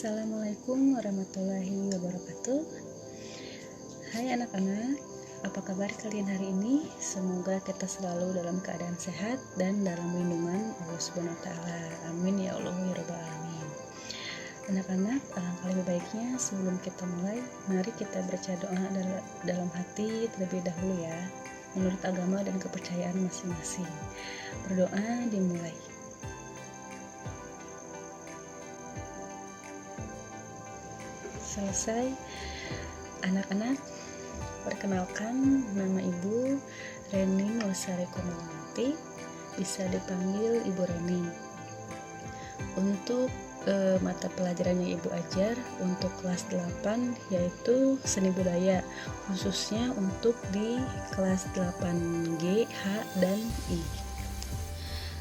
Assalamualaikum warahmatullahi wabarakatuh. Hai anak-anak, apa kabar kalian hari ini? Semoga kita selalu dalam keadaan sehat dan dalam lindungan Allah Subhanahu wa taala. Amin ya Allah ya rabbal alamin. Anak-anak, alangkah lebih baiknya sebelum kita mulai, mari kita baca doa dalam hati terlebih dahulu ya, menurut agama dan kepercayaan masing-masing. Berdoa dimulai. Selesai. Anak-anak, perkenalkan, nama Ibu Reni Losari Komawanti, bisa dipanggil Ibu Reni. Untuk mata pelajarannya Ibu ajar untuk kelas 8 yaitu seni budaya, khususnya untuk di kelas 8G, H, dan I.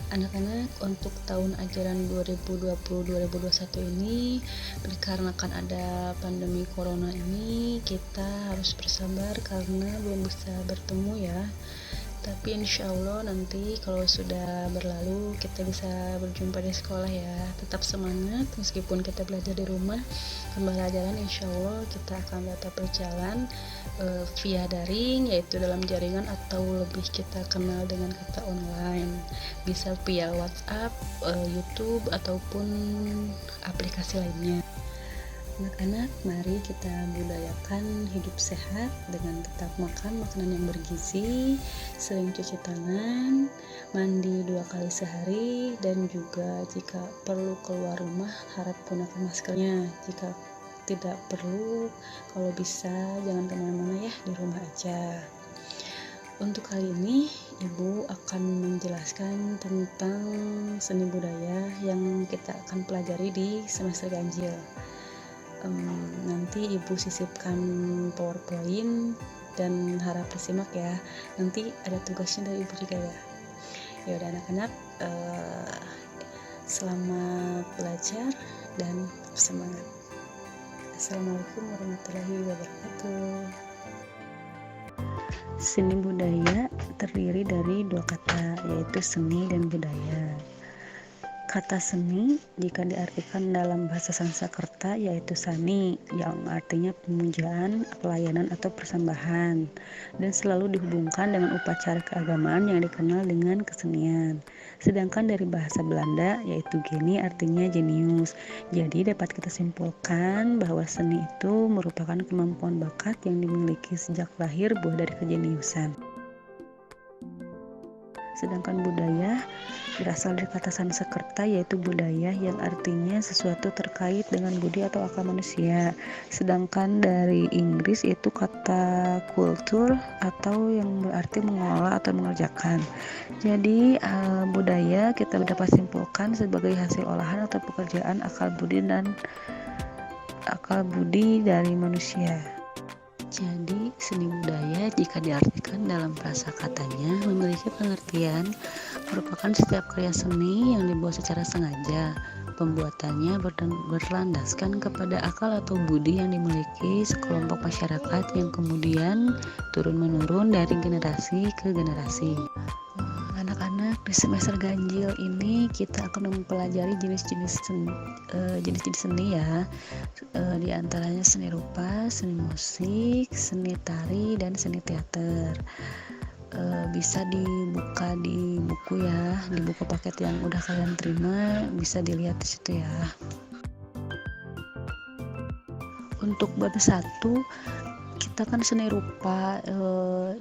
Anak-anak, untuk tahun ajaran 2020-2021 ini, dikarenakan ada pandemi corona ini, kita harus bersabar karena belum bisa bertemu ya. Tapi insya Allah nanti kalau sudah berlalu kita bisa berjumpa di sekolah ya. Tetap semangat meskipun kita belajar di rumah. Pembelajaran insya Allah kita akan tetap berjalan via daring, yaitu dalam jaringan atau lebih kita kenal dengan kata online. Bisa via WhatsApp, YouTube ataupun aplikasi lainnya. Anak-anak, mari kita budayakan hidup sehat dengan tetap makan makanan yang bergizi, sering cuci tangan, mandi 2 kali sehari, dan juga jika perlu keluar rumah harap gunakan maskernya. Jika tidak perlu, kalau bisa jangan kemana-mana ya, di rumah aja. Untuk kali ini Ibu akan menjelaskan tentang seni budaya yang kita akan pelajari di semester ganjil. Nanti Ibu sisipkan PowerPoint dan harap disimak ya. Nanti ada tugasnya dari Ibu juga ya. Ya udah anak-anak, selamat belajar dan semangat. Assalamualaikum warahmatullahi wabarakatuh. Seni budaya terdiri dari 2 kata, yaitu seni dan budaya. Kata seni jika diartikan dalam bahasa Sanskerta yaitu sani, yang artinya pemujaan, pelayanan atau persembahan, dan selalu dihubungkan dengan upacara keagamaan yang dikenal dengan kesenian. Sedangkan dari bahasa Belanda yaitu geni artinya jenius. Jadi dapat kita simpulkan bahwa seni itu merupakan kemampuan bakat yang dimiliki sejak lahir buah dari kejeniusan. Sedangkan budaya berasal dari kata Sanskerta yaitu budaya, yang artinya sesuatu terkait dengan budi atau akal manusia. Sedangkan dari Inggris itu kata culture atau yang berarti mengolah atau mengerjakan. Jadi budaya kita dapat simpulkan sebagai hasil olahan atau pekerjaan akal budi dari manusia. Jadi seni budaya jika diartikan dalam prasakatanya memiliki pengertian merupakan setiap karya seni yang dibuat secara sengaja. Pembuatannya berlandaskan kepada akal atau budi yang dimiliki sekelompok masyarakat yang kemudian turun-menurun dari generasi ke generasi. Anak-anak, di semester ganjil ini kita akan mempelajari jenis-jenis seni ya. Di antaranya seni rupa, seni musik, seni tari, dan seni teater. Bisa dibuka di buku ya, di buku paket yang udah kalian terima, bisa dilihat di situ ya. Untuk bab 1 kita kan seni rupa,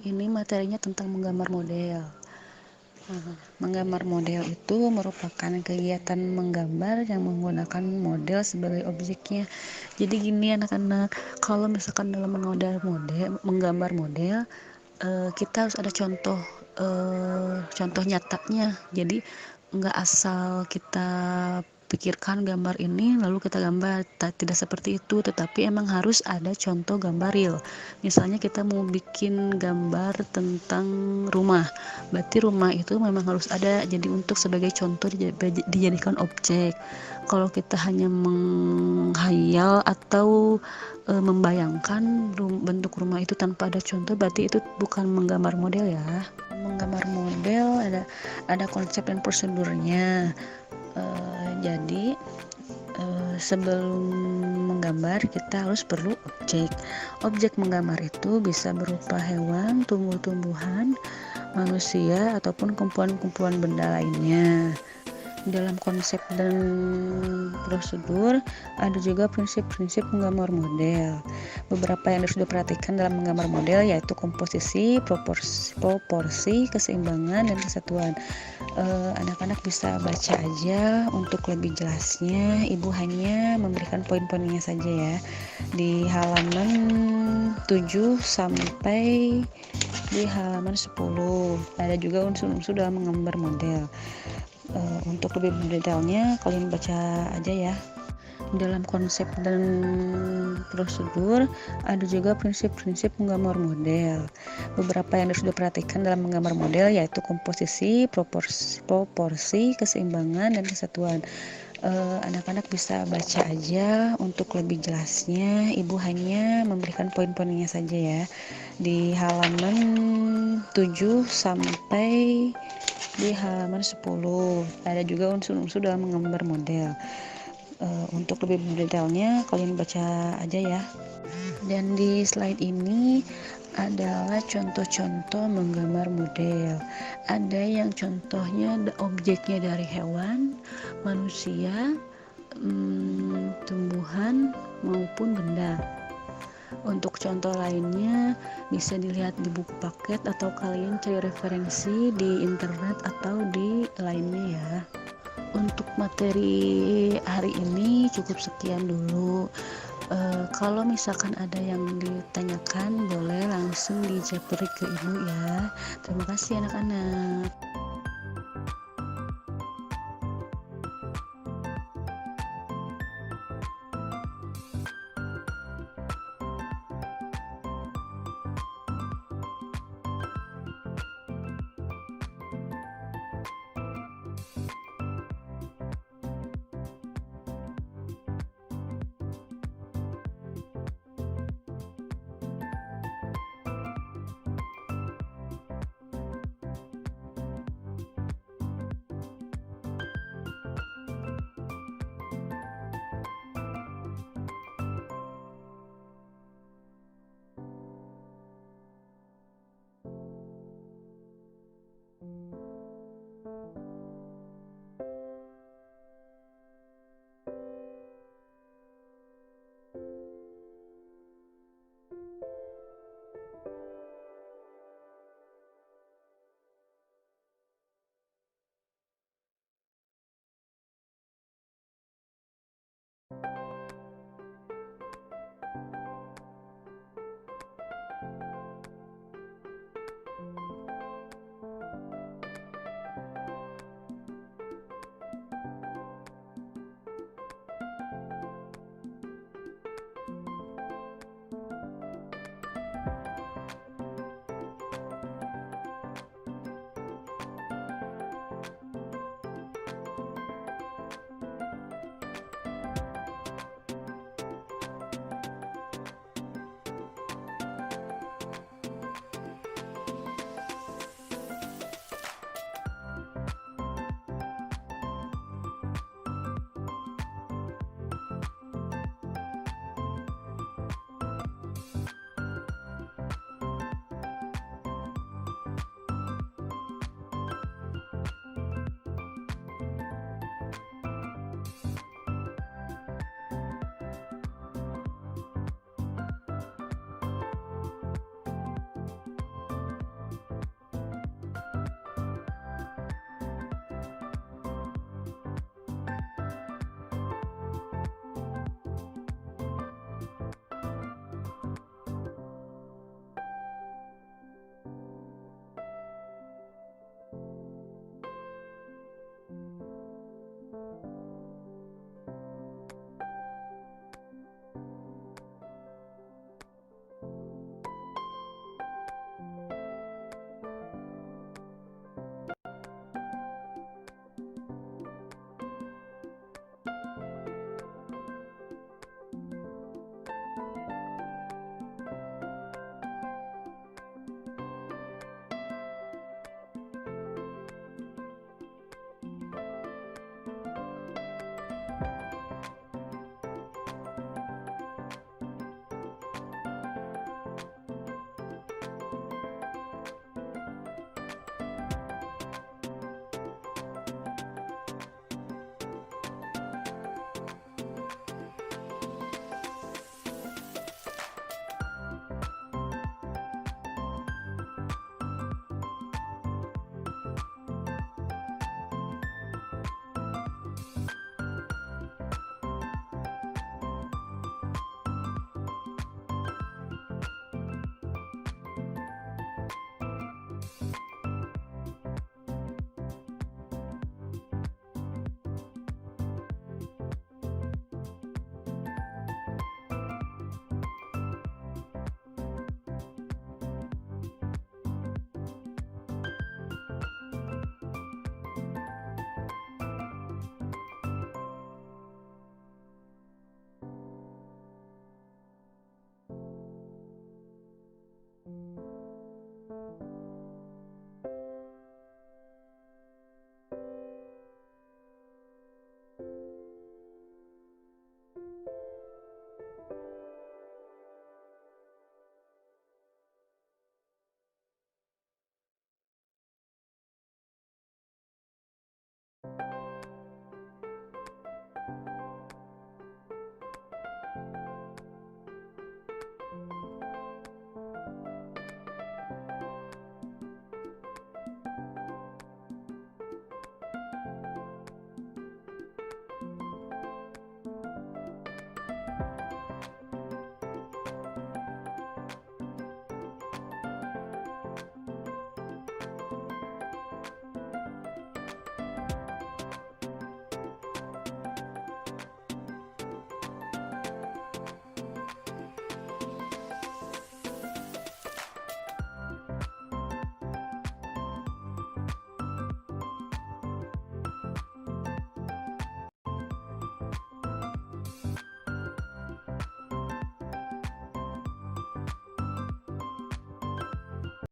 ini materinya tentang menggambar model. Menggambar model itu merupakan kegiatan menggambar yang menggunakan model sebagai objeknya. Jadi gini anak-anak, kalau misalkan dalam menggambar model, kita harus ada contoh nyatanya. Jadi nggak asal kita pikirkan gambar ini lalu kita gambar, tidak seperti itu, tetapi emang harus ada contoh gambar real. Misalnya kita mau bikin gambar tentang rumah, berarti rumah itu memang harus ada, jadi untuk sebagai contoh dijadikan objek. Kalau kita hanya menghayal atau membayangkan bentuk rumah itu tanpa ada contoh, berarti itu bukan menggambar model ya. Menggambar model ada konsep dan prosedurnya. Jadi Sebelum menggambar kita harus perlu objek. Objek menggambar itu bisa berupa hewan, tumbuh-tumbuhan, manusia, ataupun kumpulan-kumpulan benda lainnya. Dalam konsep dan prosedur ada juga prinsip-prinsip menggambar model. Beberapa yang harus diperhatikan dalam menggambar model yaitu komposisi, proporsi, keseimbangan, dan kesatuan. Anak-anak bisa baca aja untuk lebih jelasnya. Ibu hanya memberikan poin-poinnya saja ya. Di halaman 7 sampai di halaman 10 ada juga unsur-unsur dalam menggambar model. Untuk lebih detailnya kalian baca aja ya. Dalam konsep dan prosedur ada juga prinsip-prinsip menggambar model. Beberapa yang harus diperhatikan dalam menggambar model yaitu komposisi, proporsi, keseimbangan, dan kesatuan. Anak-anak bisa baca aja untuk lebih jelasnya. Ibu hanya memberikan poin-poinnya saja ya. Di halaman 7 sampai di halaman 10 ada juga unsur-unsur dalam menggambar model. Untuk lebih detailnya kalian baca aja ya. Dan di slide ini adalah contoh-contoh menggambar model. Ada yang contohnya objeknya dari hewan, manusia, tumbuhan, maupun benda. Untuk contoh lainnya bisa dilihat di buku paket atau kalian cari referensi di internet atau di lainnya ya. Untuk materi hari ini cukup sekian dulu. Kalau misalkan ada yang ditanyakan boleh langsung dijapri ke ibu ya. Terima kasih anak-anak.